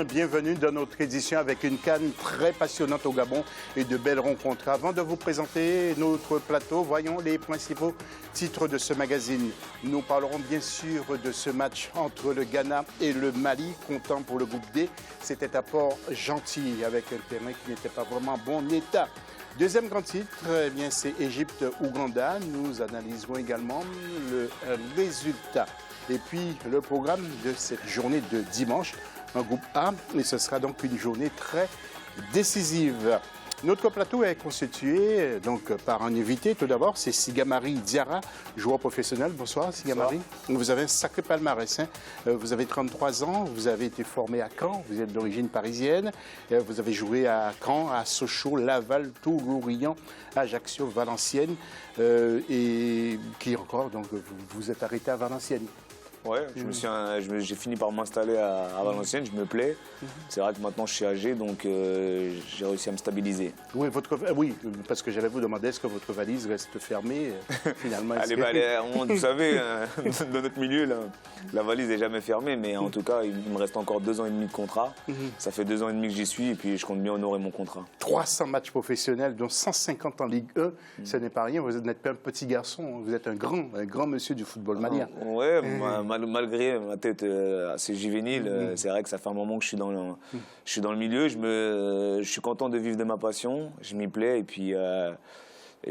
Bienvenue dans notre édition avec une CAN très passionnante au Gabon et de belles rencontres. Avant de vous présenter notre plateau, voyons les principaux titres de ce magazine. Nous parlerons bien sûr de ce match entre le Ghana et le Mali, comptant pour le groupe D. C'était à Port-Gentil avec un terrain qui n'était pas vraiment en bon état. Deuxième grand titre, eh bien, c'est Égypte-Ouganda. Nous analyserons également le résultat. Et puis, le programme de cette journée de dimanche, un groupe A, et ce sera donc une journée très décisive. Notre plateau est constitué donc par un invité. Tout d'abord, c'est Sigamari Diarra, joueur professionnel. Bonsoir, Sigamari. Vous avez un sacré palmarès. Vous avez 33 ans, vous avez été formé à Caen, vous êtes d'origine parisienne. Vous avez joué à Caen, à Sochaux, Laval, Tours, Lorient, Ajaccio, Valenciennes. Et qui encore, donc vous êtes arrêté à Valenciennes. Ouais, j'ai fini par m'installer à Valenciennes, je me plais. C'est vrai que maintenant je suis âgé, donc j'ai réussi à me stabiliser. Oui, oui, parce que j'allais vous demander, est-ce que votre valise reste fermée finalement? Vous savez, dans notre milieu, la valise n'est jamais fermée, mais en tout cas, il me reste encore 2 ans et demi de contrat. Ça fait 2 ans et demi que j'y suis et puis je compte bien honorer mon contrat. 300 matchs professionnels, dont 150 en Ligue 1, ce n'est pas rien. Vous n'êtes pas un petit garçon, vous êtes un grand monsieur du football malien. Oui, malgré ma tête assez juvénile, c'est vrai que ça fait un moment que je suis dans le milieu. Je suis content de vivre de ma passion, je m'y plais et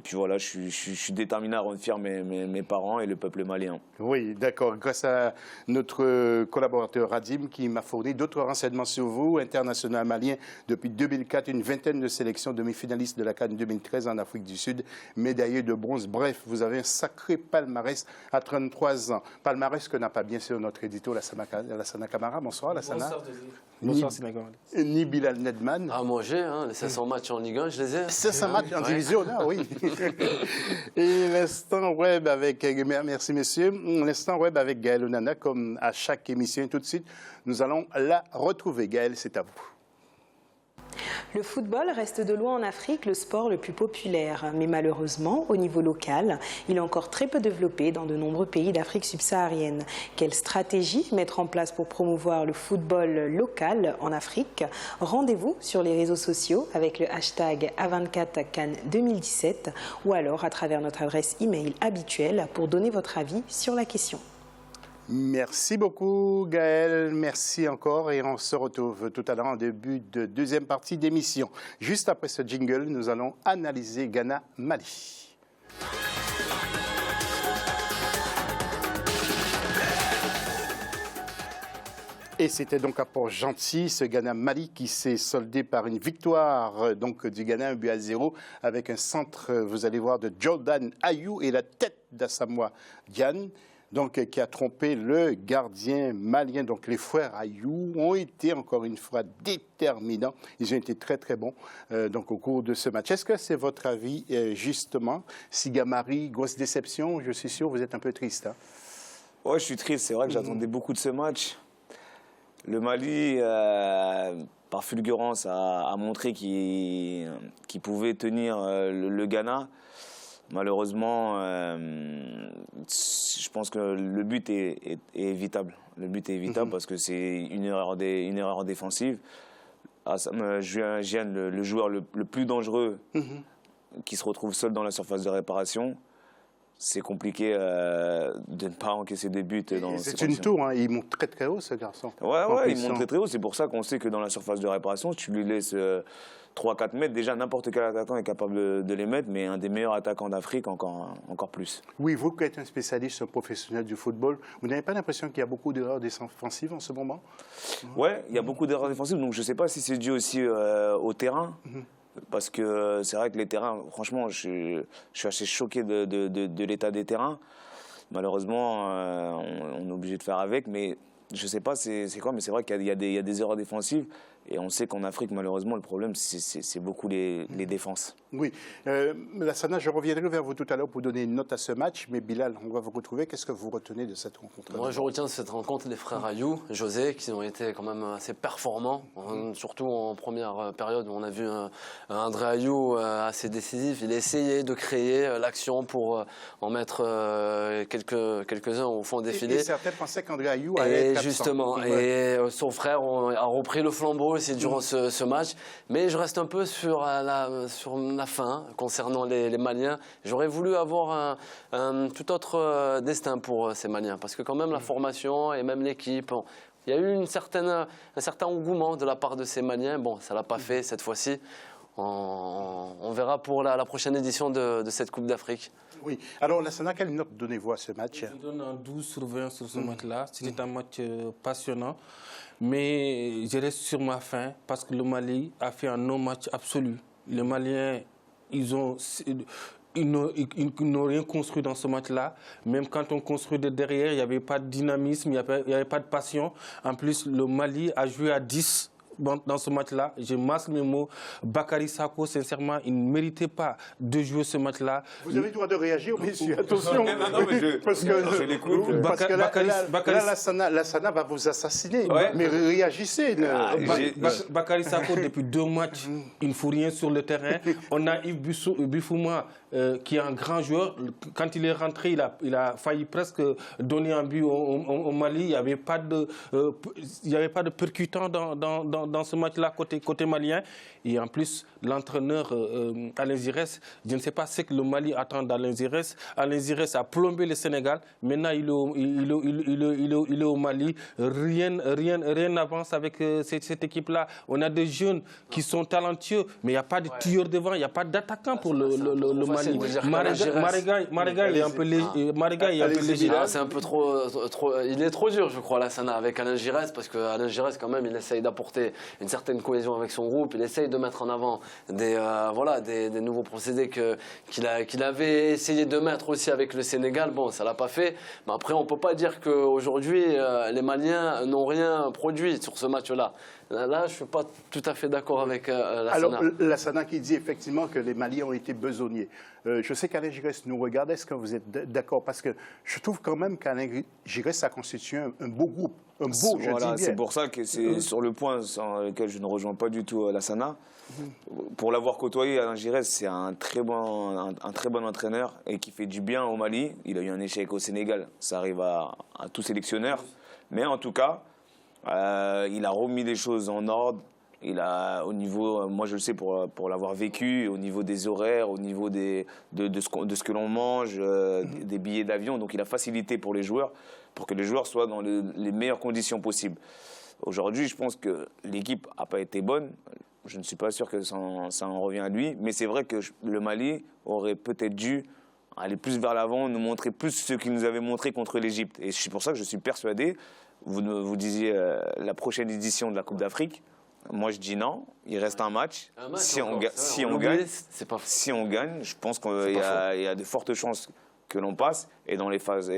puis voilà, je suis déterminé à rendre fier mes parents et le peuple malien. Oui, d'accord. Grâce à notre collaborateur Radim qui m'a fourni d'autres renseignements sur vous, international malien depuis 2004, une vingtaine de sélections, demi-finaliste de la CAN 2013 en Afrique du Sud, médaillé de bronze. Bref, vous avez un sacré palmarès à 33 ans. Palmarès que n'a pas bien sûr notre édito, Lassana Camara. Bonsoir, Lassana. Bonsoir, bonsoir, Sinagon. Ni Bilal Nedman. À manger, les 500 matchs en Ligue 1, je les ai. 500 matchs en division, là, oui. Et l'instant web avec, merci messieurs, l'instant web avec Gaël Onana, comme à chaque émission. Tout de suite, nous allons la retrouver. Gaël, c'est à vous. Le football reste de loin en Afrique le sport le plus populaire, mais malheureusement, au niveau local, il est encore très peu développé dans de nombreux pays d'Afrique subsaharienne. Quelle stratégie mettre en place pour promouvoir le football local en Afrique? Rendez-vous sur les réseaux sociaux avec le hashtag A24CAN 2017 ou alors à travers notre adresse email habituelle pour donner votre avis sur la question. Merci beaucoup Gaël, merci encore et on se retrouve tout à l'heure en début de deuxième partie d'émission. Juste après ce jingle, nous allons analyser Ghana-Mali. Et c'était donc à Port-Gentil, ce Ghana-Mali qui s'est soldé par une victoire donc, du Ghana 1-0 avec un centre, vous allez voir, de Jordan Ayew et la tête d'Asamoah Gyan. Donc, qui a trompé le gardien malien. Donc, les frères Ayew ont été, encore une fois, déterminants. Ils ont été très, très bons donc, au cours de ce match. Est-ce que c'est votre avis, justement? Sigamari, grosse déception, je suis sûr, vous êtes un peu triste. Hein? Oui, je suis triste. C'est vrai que j'attendais beaucoup de ce match. Le Mali, par fulgurance, a montré qu'il pouvait tenir le Ghana. Malheureusement, je pense que le but est évitable. Le but est évitable parce que c'est une erreur défensive. Gyan, le joueur le plus dangereux, qui se retrouve seul dans la surface de réparation, c'est compliqué de ne pas encaisser des buts. C'est une tour, hein. Il monte très très haut ce garçon. Ouais, il monte très très haut. C'est pour ça qu'on sait que dans la surface de réparation, si tu lui laisses 3-4 mètres, déjà n'importe quel attaquant est capable de les mettre, mais un des meilleurs attaquants d'Afrique encore plus. Oui, vous qui êtes un spécialiste, un professionnel du football, vous n'avez pas l'impression qu'il y a beaucoup d'erreurs défensives en ce moment? Oui, il y a beaucoup d'erreurs défensives, donc je ne sais pas si c'est dû aussi au terrain. Parce que c'est vrai que les terrains, franchement, je suis assez choqué de l'état des terrains. Malheureusement, on est obligé de faire avec, mais je ne sais pas c'est quoi, mais c'est vrai qu'il y a des erreurs défensives. Et on sait qu'en Afrique, malheureusement, le problème, c'est beaucoup les défenses. Oui. Lassana, je reviendrai vers vous tout à l'heure pour donner une note à ce match. Mais Bilal, on va vous retrouver. Qu'est-ce que vous retenez de cette rencontre? Moi, je retiens de cette rencontre les frères Ayou, José, qui ont été quand même assez performants. Surtout en première période où on a vu André Ayou assez décisif. Il a essayé de créer l'action pour en mettre quelques-uns au fond des filets. Et certains pensaient qu'André Ayou allait être absent. Justement, et son frère a repris le flambeau aussi durant ce match. Mais je reste un peu sur la fin concernant les Maliens. J'aurais voulu avoir un tout autre destin pour ces Maliens. Parce que quand même la formation et même l'équipe, il y a eu un certain engouement de la part de ces Maliens. Bon, ça ne l'a pas fait cette fois-ci. On verra pour la prochaine édition de cette Coupe d'Afrique. Oui. Alors, Lassana, quelle note donnez-vous à ce match? Je donne un 12 sur 20 sur ce match-là. C'était un match passionnant. Mais je reste sur ma faim parce que le Mali a fait un non-match absolu. Les Maliens, ils n'ont rien construit dans ce match-là. Même quand on construit de derrière, il n'y avait pas de dynamisme, il n'y avait pas de passion. En plus, le Mali a joué à 10 dans ce match-là. Je masque mes mots. Bakary Sako, sincèrement, il ne méritait pas de jouer ce match-là. Vous avez le droit de réagir, messieurs. Attention. Parce que là, Lassana va vous assassiner. Ouais. Mais réagissez. Bakary Sako, depuis 2 matchs, il ne faut rien sur le terrain. On a Yves Bifouma, qui est un grand joueur. Quand il est rentré, il a failli presque donner un but au Mali. Il n'y avait pas de percutant dans ce match-là côté malien. Et en plus, l'entraîneur Alain Giresse, je ne sais pas ce que le Mali attend d'Alain Giresse. Alain Giresse a plombé le Sénégal. Maintenant, il est au Mali. Rien n'avance avec cette équipe-là. On a des jeunes qui sont talentueux, mais il n'y a pas de tueur devant, il n'y a pas d'attaquant pour le Mali. Mariga, il est un peu léger. C'est un peu trop. Il est trop dur, je crois, Lassana, avec Alain Giresse, parce qu'Alain Giresse, quand même, il essaye d'apporter une certaine cohésion avec son groupe. Il essaye de mettre en avant des nouveaux procédés qu'il avait essayé de mettre aussi avec le Sénégal. Bon, ça ne l'a pas fait. Mais après, on ne peut pas dire qu'aujourd'hui, les Maliens n'ont rien produit sur ce match-là. Là, je ne suis pas tout à fait d'accord avec Lassana. Alors, Lassana qui dit effectivement que les Maliens ont été besognés. Je sais qu'Alain Giresse nous regarde. Est-ce que vous êtes d'accord? Parce que je trouve quand même qu'Alain Giresse a constitué un beau groupe. Un beau, je dis bien. C'est pour ça que c'est sur le point sur lequel je ne rejoins pas du tout Lassana. Pour l'avoir côtoyé, Alain Giresse, c'est un très bon entraîneur et qui fait du bien au Mali. Il a eu un échec au Sénégal. Ça arrive à tout sélectionneur. Mais en tout cas, il a remis les choses en ordre. Il a, au niveau, moi je le sais pour l'avoir vécu, au niveau des horaires, au niveau de ce que l'on mange, des billets d'avion. Donc il a facilité pour les joueurs, pour que les joueurs soient dans les meilleures conditions possibles. Aujourd'hui, je pense que l'équipe n'a pas été bonne. Je ne suis pas sûr que ça en revient à lui. Mais c'est vrai que le Mali aurait peut-être dû aller plus vers l'avant, nous montrer plus ce qu'il nous avait montré contre l'Égypte. Et c'est pour ça que je suis persuadé, vous disiez la prochaine édition de la Coupe d'Afrique. Moi, je dis non. Il reste un match. Si on gagne, je pense qu'il y a de fortes chances que l'on passe. Et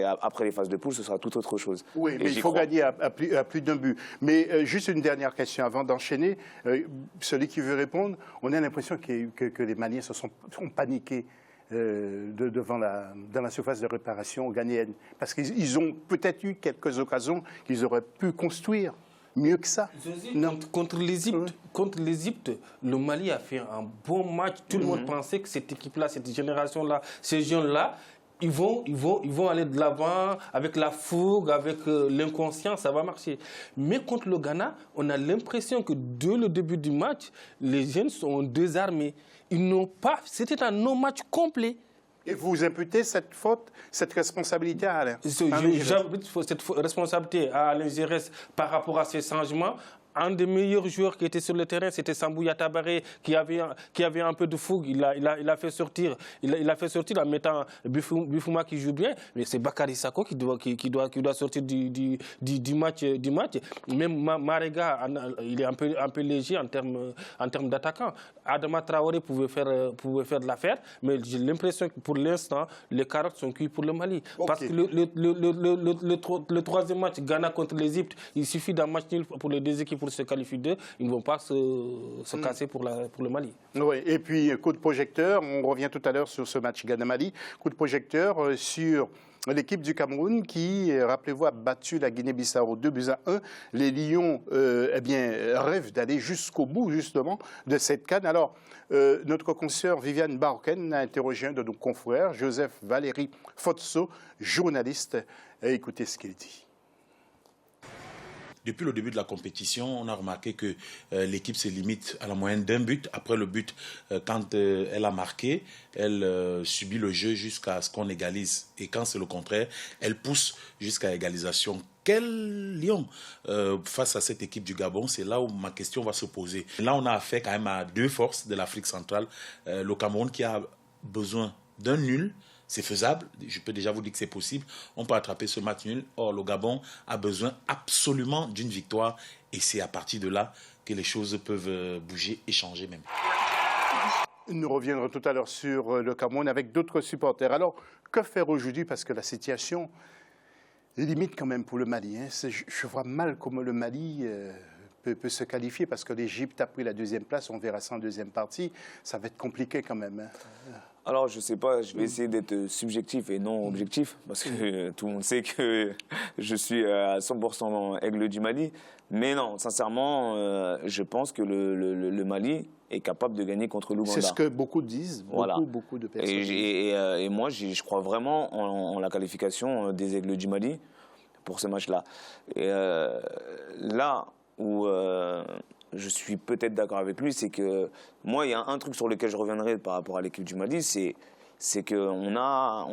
après les phases de poule, ce sera tout autre chose. Oui, mais il faut gagner à plus d'un but. Mais juste une dernière question avant d'enchaîner. Celui qui veut répondre, on a l'impression que les Maliens se sont paniqués dans la surface de réparation ghanéenne. Parce qu'ils ont peut-être eu quelques occasions qu'ils auraient pu construire. Mieux que ça. Non. Contre l'Égypte, le Mali a fait un bon match. Tout le monde pensait que cette équipe-là, cette génération-là, ces jeunes-là, ils vont aller de l'avant avec la fougue, avec l'inconscient, ça va marcher. Mais contre le Ghana, on a l'impression que dès le début du match, les jeunes sont désarmés. Ils n'ont pas. C'était un non-match complet. Et vous imputez cette faute, cette responsabilité à Alain? J'impute cette responsabilité à Alain Giresse par rapport à ces changements. Un des meilleurs joueurs qui était sur le terrain, c'était Sambouya Tabaré, qui avait un peu de fougue. Il a fait sortir en mettant Bifouma qui joue bien. Mais c'est Bakary Sako qui doit sortir du match. Même Mariga, il est un peu léger en termes d'attaquant. Adama Traoré pouvait faire de l'affaire, mais j'ai l'impression que pour l'instant, les carottes sont cuites pour le Mali. Okay. Parce que le troisième match, Ghana contre l'Égypte, il suffit d'un match nul pour les deux équipes pour se qualifier d'eux, ils ne vont pas se casser pour le Mali. Oui, et puis coup de projecteur, on revient tout à l'heure sur ce match Ghana-Mali, coup de projecteur sur l'équipe du Cameroun qui, rappelez-vous, a battu la Guinée-Bissau 2-1. Les Lions rêvent d'aller jusqu'au bout, justement, de cette CAN. Alors, notre consoeur Viviane Baroken a interrogé un de nos confrères, Joseph Valéry Fotso, journaliste. Écoutez ce qu'il dit. Depuis le début de la compétition, on a remarqué que l'équipe se limite à la moyenne d'un but. Après le but, quand elle a marqué, elle subit le jeu jusqu'à ce qu'on égalise. Et quand c'est le contraire, elle pousse jusqu'à égalisation. Quel lion face à cette équipe du Gabon? C'est là où ma question va se poser. Là, on a affaire quand même à deux forces de l'Afrique centrale. Le Cameroun qui a besoin d'un nul. C'est faisable, je peux déjà vous dire que c'est possible. On peut attraper ce match nul. Or, le Gabon a besoin absolument d'une victoire. Et c'est à partir de là que les choses peuvent bouger et changer même. Nous reviendrons tout à l'heure sur le Cameroun avec d'autres supporters. Alors, que faire aujourd'hui? Parce que la situation est limite quand même pour le Mali. Je vois mal comment le Mali peut se qualifier parce que l'Égypte a pris la deuxième place. On verra ça en deuxième partie. Ça va être compliqué quand même. Alors, je ne sais pas, je vais essayer d'être subjectif et non objectif, parce que tout le monde sait que je suis à 100% aigle du Mali. Mais non, sincèrement, je pense que le Mali est capable de gagner contre l'Ouganda. C'est ce que beaucoup disent, voilà. beaucoup de personnes. Et moi, je crois vraiment en la qualification des aigles du Mali pour ce match-là. Et là où je suis peut-être d'accord avec lui, c'est que moi, il y a un truc sur lequel je reviendrai par rapport à l'équipe du Mali, c'est qu'on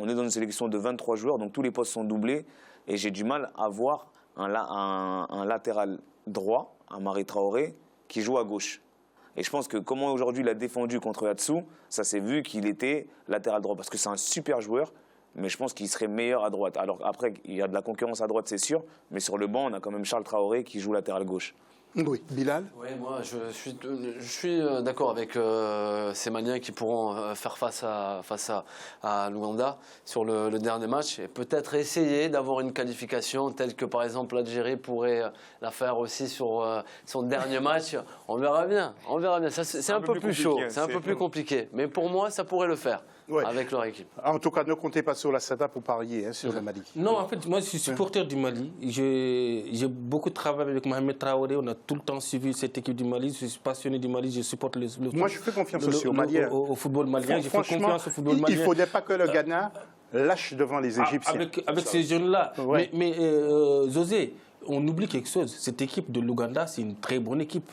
est dans une sélection de 23 joueurs, donc tous les postes sont doublés, et j'ai du mal à voir un latéral droit, un Mari Traoré, qui joue à gauche. Et je pense que comment aujourd'hui il a défendu contre Atsu, ça s'est vu qu'il était latéral droit, parce que c'est un super joueur, mais je pense qu'il serait meilleur à droite. Alors après, il y a de la concurrence à droite, c'est sûr, mais sur le banc, on a quand même Charles Traoré qui joue latéral gauche. Oui, Bilal? Oui, moi je suis d'accord avec ces Maliens qui pourront faire face à l'Ouganda sur le dernier match et peut-être essayer d'avoir une qualification telle que par exemple l'Algérie pourrait la faire aussi sur son dernier match. On verra bien. C'est un peu plus chaud, c'est un peu plus compliqué. Mais pour moi, ça pourrait le faire. Ouais. Avec leur équipe. En tout cas, ne comptez pas sur la SADA pour parier sur le Mali. Non, en fait, moi, je suis supporter du Mali. J'ai beaucoup travaillé avec Mohamed Traoré. On a tout le temps suivi cette équipe du Mali. Je suis passionné du Mali. Je supporte moi, je fais confiance aussi au Malien. Au football malien. Je fais confiance au football malien. Il ne faudrait pas que le Ghana lâche devant les Égyptiens. Avec ces jeunes-là. Ouais. Mais José, on oublie quelque chose. Cette équipe de l'Ouganda, c'est une très bonne équipe.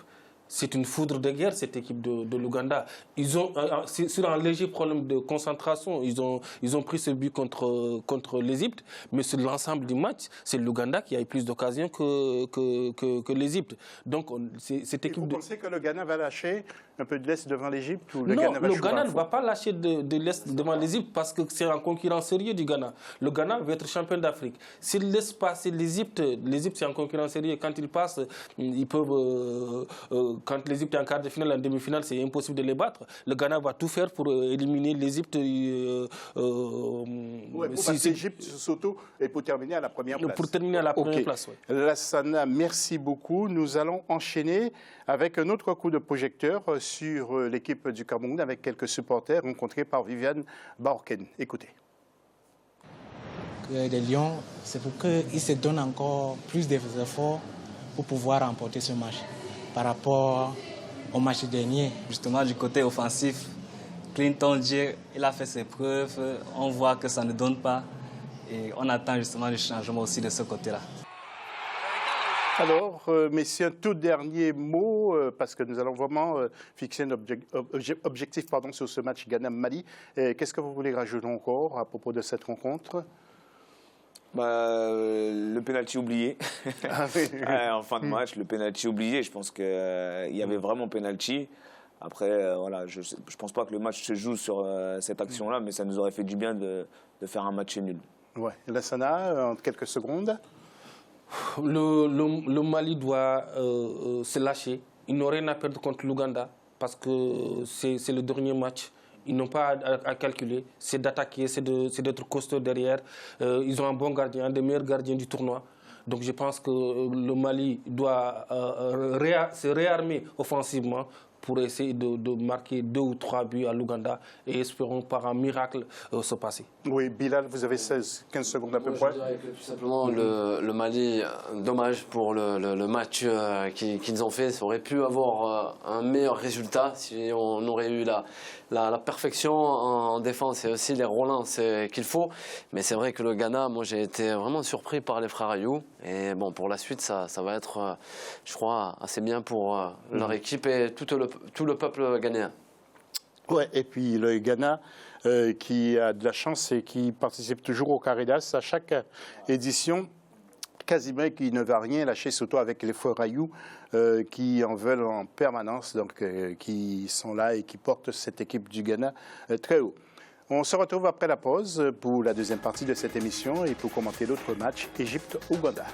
C'est une foudre de guerre, cette équipe de l'Ouganda. Ils ont, sur un léger problème de concentration, ils ont pris ce but contre l'Égypte, mais sur l'ensemble du match, c'est l'Ouganda qui a eu plus d'occasions que l'Égypte. Donc, cette équipe. Vous pensez que le Ghana va lâcher un peu de l'Est devant l'Égypte ou Non, le Ghana ne va pas lâcher de l'Est devant l'Égypte parce que c'est un concurrent sérieux du Ghana. Le Ghana veut être champion d'Afrique. S'il laisse passer l'Égypte c'est un concurrent sérieux. Quand ils passent, ils peuvent. Quand l'Égypte est en quart de finale, en demi-finale, c'est impossible de les battre. Le Ghana va tout faire pour éliminer l'Égypte. Pour battre l'Égypte surtout et pour terminer à la première place. Pour terminer à la première place, oui. Lassana, merci beaucoup. Nous allons enchaîner avec un autre coup de projecteur sur l'équipe du Cameroun avec quelques supporters rencontrés par Viviane Baroken. Écoutez. Les Lions, c'est pour qu'ils se donnent encore plus d'efforts pour pouvoir remporter ce match. Par rapport au match dernier. Justement, du côté offensif, Clinton Dier, il a fait ses preuves. On voit que ça ne donne pas. Et on attend justement du changement aussi de ce côté-là. Alors, messieurs, un tout dernier mot, parce que nous allons vraiment fixer un objectif sur ce match Ghana-Mali. Qu'est-ce que vous voulez rajouter encore à propos de cette rencontre ? Le pénalty oublié. Ah, oui. En fin de match, le pénalty oublié. Je pense qu'il y avait vraiment pénalty. Après, voilà, je ne pense pas que le match se joue sur cette action-là, mais ça nous aurait fait du bien de faire un match nul. Ouais. Lassana, en quelques secondes. Le Mali doit se lâcher. Ils n'ont rien à perdre contre l'Ouganda parce que c'est le dernier match. Ils n'ont pas à calculer, c'est d'attaquer, c'est d'être costaud derrière. Ils ont un bon gardien, un des meilleurs gardiens du tournoi. Donc je pense que le Mali doit se réarmer offensivement pour essayer de marquer 2 ou 3 buts à l'Ouganda et espérons par un miracle se passer. Oui, Bilal, vous avez 15 secondes à peu près. Je dirais que tout simplement le Mali, dommage pour le match qu'ils ont fait. Ça aurait pu avoir un meilleur résultat si on aurait eu la perfection en défense et aussi les relances qu'il faut. Mais c'est vrai que le Ghana, moi j'ai été vraiment surpris par les frères Ayou. Et bon, pour la suite, ça va être, je crois, assez bien pour leur équipe et tout le peuple ghanéen. Ouais, et puis le Ghana qui a de la chance et qui participe toujours au Caridas à chaque édition, quasiment qui ne va rien lâcher, surtout avec les frères Ayou qui en veulent en permanence, donc qui sont là et qui portent cette équipe du Ghana très haut. On se retrouve après la pause pour la deuxième partie de cette émission et pour commenter l'autre match, Égypte-Ouganda.